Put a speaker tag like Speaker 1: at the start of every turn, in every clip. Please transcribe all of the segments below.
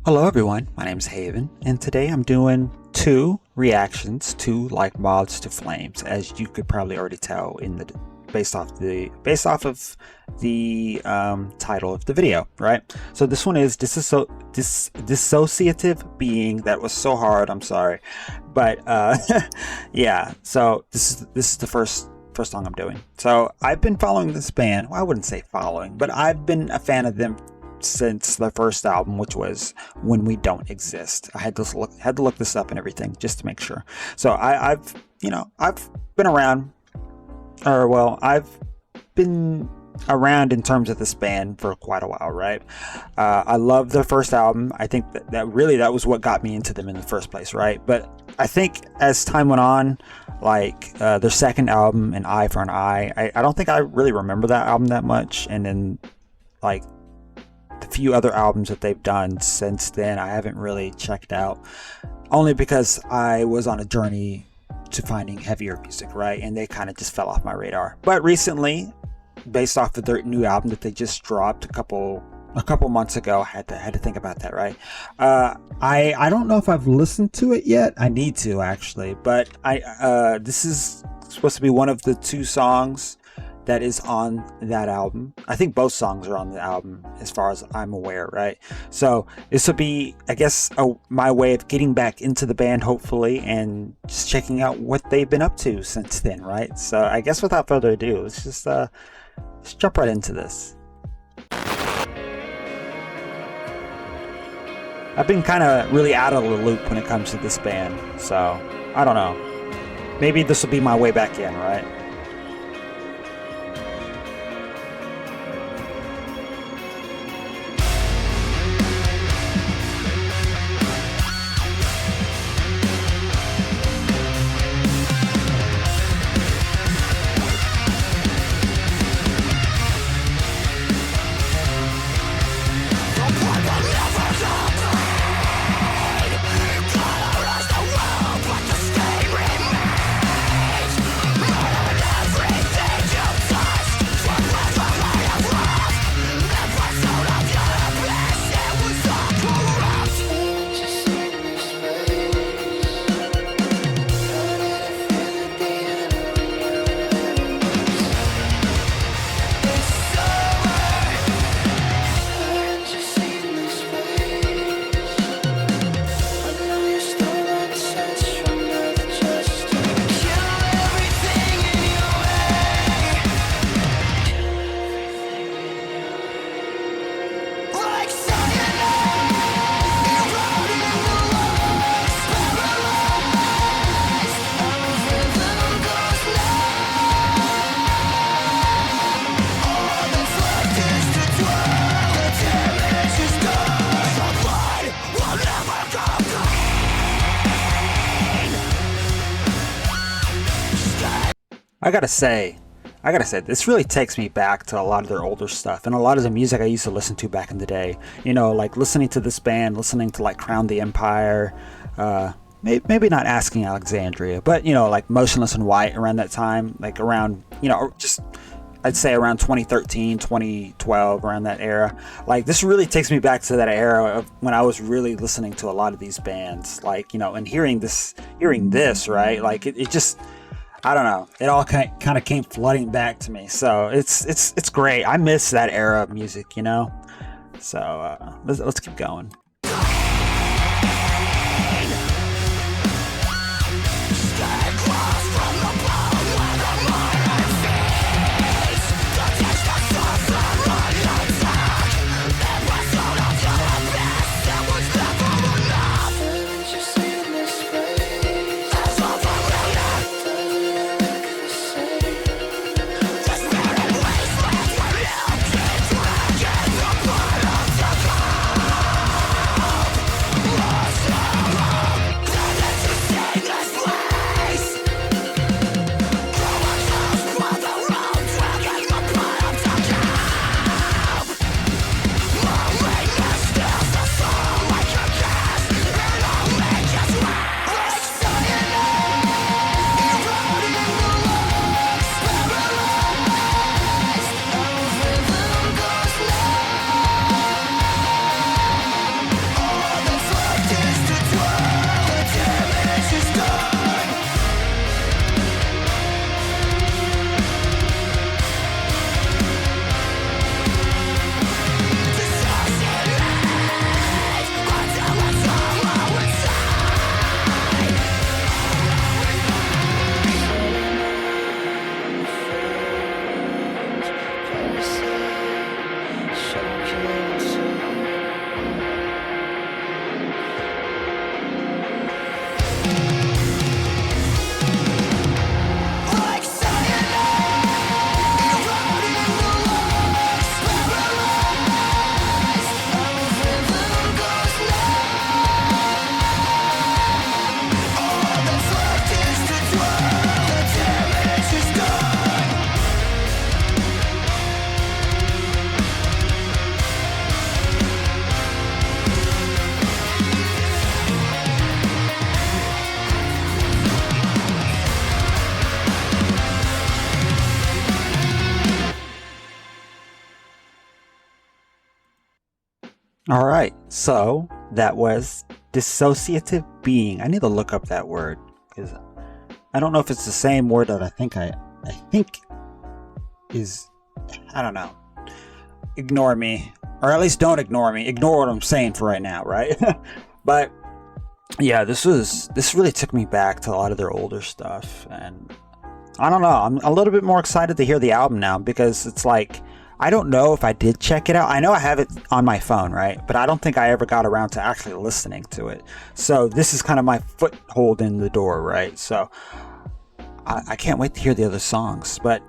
Speaker 1: Hello everyone, my name is Haven, and today I'm doing two reactions to like Moths to Flames, as you could probably already tell in the based off of the title of the video, right? So this one is dissociative being. That was so hard. I'm sorry, but yeah. So this is the first song I'm doing. So I've been following this band. Well, I wouldn't say following, but I've been a fan of them since the first album, which was When We Don't Exist. I had to look this up and everything just to make sure. So I've been around, I've been around in terms of this band for quite a while, right? I love their first album. I think that was what got me into them in the first place, right? But I think as time went on, like their second album, An Eye for an Eye, I don't think I really remember that album that much. And then like the few other albums that they've done since then, I haven't really checked out, only because I was on a journey to finding heavier music, right? And they kind of just fell off my radar. But recently, based off of their new album that they just dropped a couple months ago, I had to think about that, right? I don't know if I've listened to it yet. I need to, actually, but this is supposed to be one of the two songs that is on that album. I think both songs are on the album as far as I'm aware, right? So this will be, I guess, my way of getting back into the band, hopefully, and just checking out what they've been up to since then, right? So I guess without further ado, let's jump right into this. I've been kind of really out of the loop when it comes to this band, so I don't know. Maybe this will be my way back in, right? I gotta say, this really takes me back to a lot of their older stuff and a lot of the music I used to listen to back in the day. You know, like listening to this band, listening to like Crown the Empire, maybe not Asking Alexandria, but you know, like Motionless in White around that time, like around, you know, just I'd say around 2013, 2012, around that era. Like this really takes me back to that era of when I was really listening to a lot of these bands, like, you know, and hearing this, right? Like it just, I don't know. It all kind of came flooding back to me. So it's great. I miss that era of music, you know. So let's keep going. All right, so that was dissociative being. I need to look up that word because I don't know if it's the same word that I think is, I don't know. Ignore me, or at least don't ignore me. Ignore what I'm saying for right now, right? But yeah, this really took me back to a lot of their older stuff, and I don't know. I'm a little bit more excited to hear the album now because it's like I don't know if I did check it out. I know I have it on my phone, right? But I don't think I ever got around to actually listening to it. So this is kind of my foothold in the door, right? So I can't wait to hear the other songs. But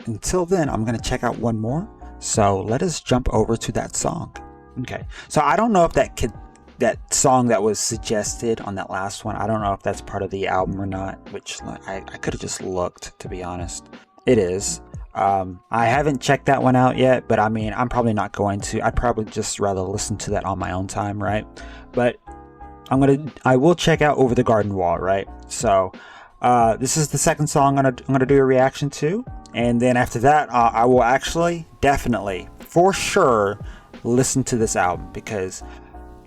Speaker 1: until then, I'm gonna check out one more. So let us jump over to that song. Okay. So I don't know if that song that was suggested on that last one, I don't know if that's part of the album or not, which I could have just looked, to be honest. It is. I haven't checked that one out yet, but I mean, I'm probably not going to. I'd probably just rather listen to that on my own time, right? But I will check out Over the Garden Wall, right? So, this is the second song I'm gonna do a reaction to, and then after that, I will actually, definitely, for sure, listen to this album because,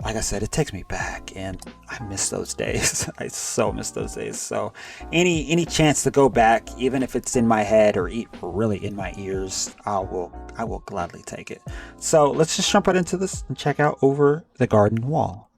Speaker 1: like I said, it takes me back, and I miss those days. I so miss those days. So, any chance to go back, even if it's in my head or really in my ears, I will gladly take it. So let's just jump right into this and check out Over the Garden Wall.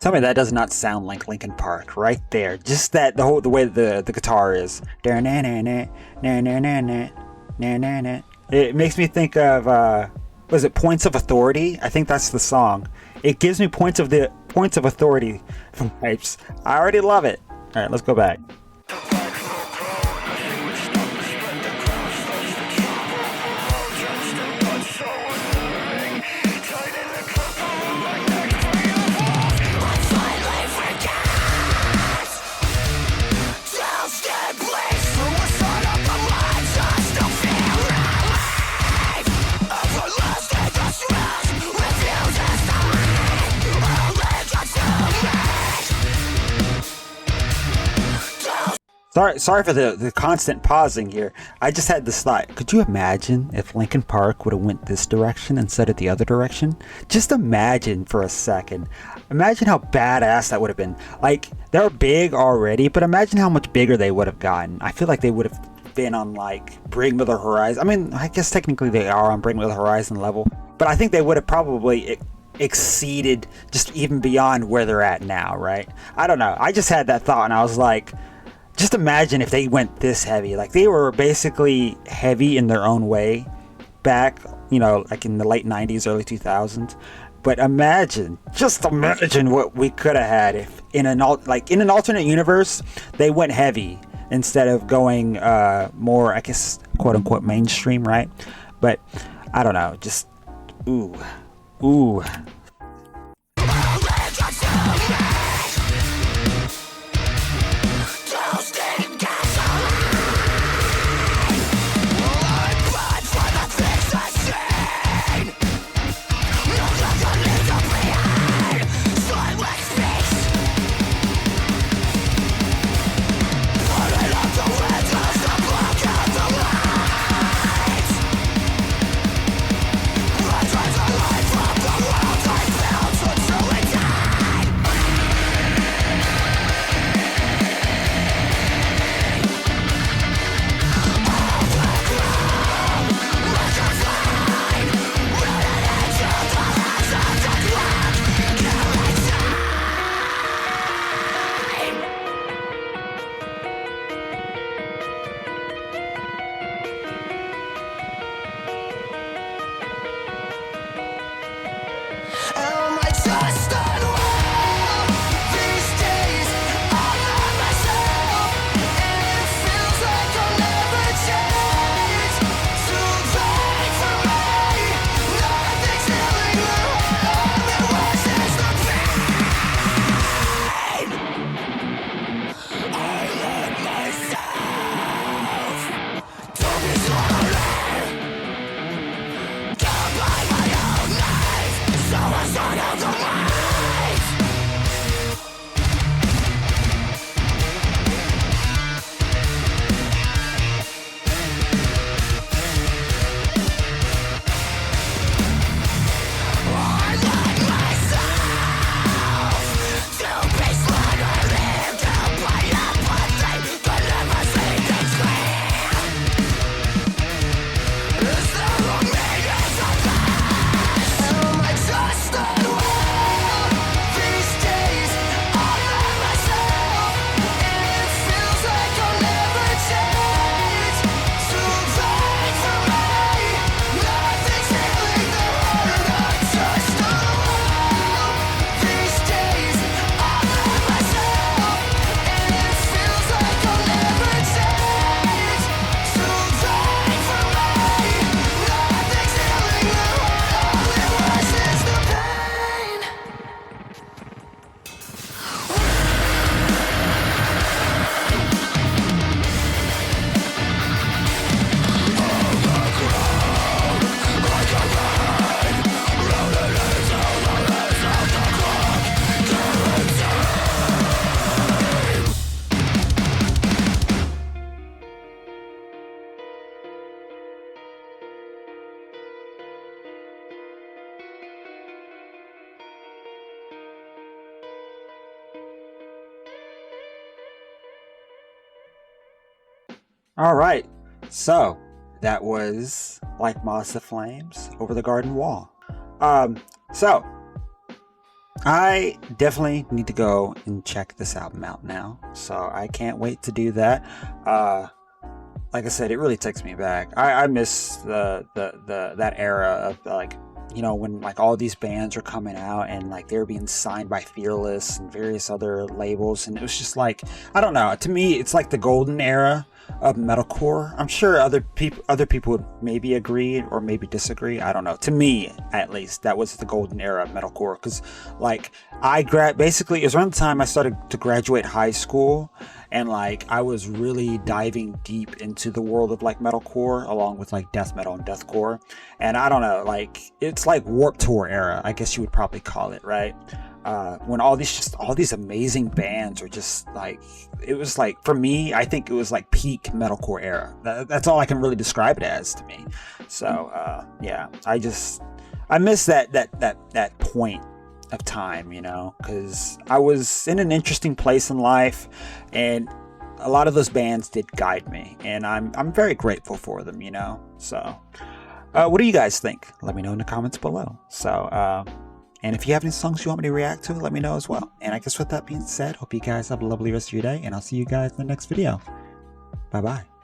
Speaker 1: Tell me that does not sound like Linkin Park right there. Just that the way the guitar is. It makes me think of was it Points of Authority? I think that's the song. It gives me Points of Authority vibes. I already love it. All right, let's go back. Sorry for the constant pausing here. I just had this thought. Could you imagine if Linkin Park would have went this direction instead of the other direction? Just imagine for a second. Imagine how badass that would have been. Like, they're big already, but imagine how much bigger they would have gotten. I feel like they would have been on, like, Bring Me the Horizon. I mean, I guess technically they are on Bring Me the Horizon level, but I think they would have probably exceeded just even beyond where they're at now, right? I don't know. I just had that thought, and I was like, just imagine if they went this heavy. Like, they were basically heavy in their own way back, like in the late 90s, early 2000s. But just imagine what we could have had if in an alternate universe, they went heavy instead of going more, I guess, quote unquote mainstream, right? But I don't know, just ooh. All right, so that was Like Moths to Flames, Over the Garden Wall. So I definitely need to go and check this album out now, so I can't wait to do that. Like I said, it really takes me back. I miss the that era of like, you know, when like all these bands were coming out and like they were being signed by Fearless and various other labels, and it was just like, I don't know. To me, it's like the golden era of metalcore. I'm sure other people would maybe agree or maybe disagree. I don't know. To me, at least, that was the golden era of metalcore, because like basically it was around the time I started to graduate high school, and like I was really diving deep into the world of like metalcore along with like death metal and deathcore. And I don't know, like it's like Warped Tour era, I guess you would probably call it, right? When all these amazing bands are just like, it was like, for me, I think it was like peak metalcore era. That's all I can really describe it as to me. So yeah, I miss that point of time, you know, because I was in an interesting place in life, and a lot of those bands did guide me, and I'm very grateful for them, you know. So what do you guys think? Let me know in the comments below. So and if you have any songs you want me to react to, let me know as well. And I guess with that being said, hope you guys have a lovely rest of your day, and I'll see you guys in the next video. Bye bye.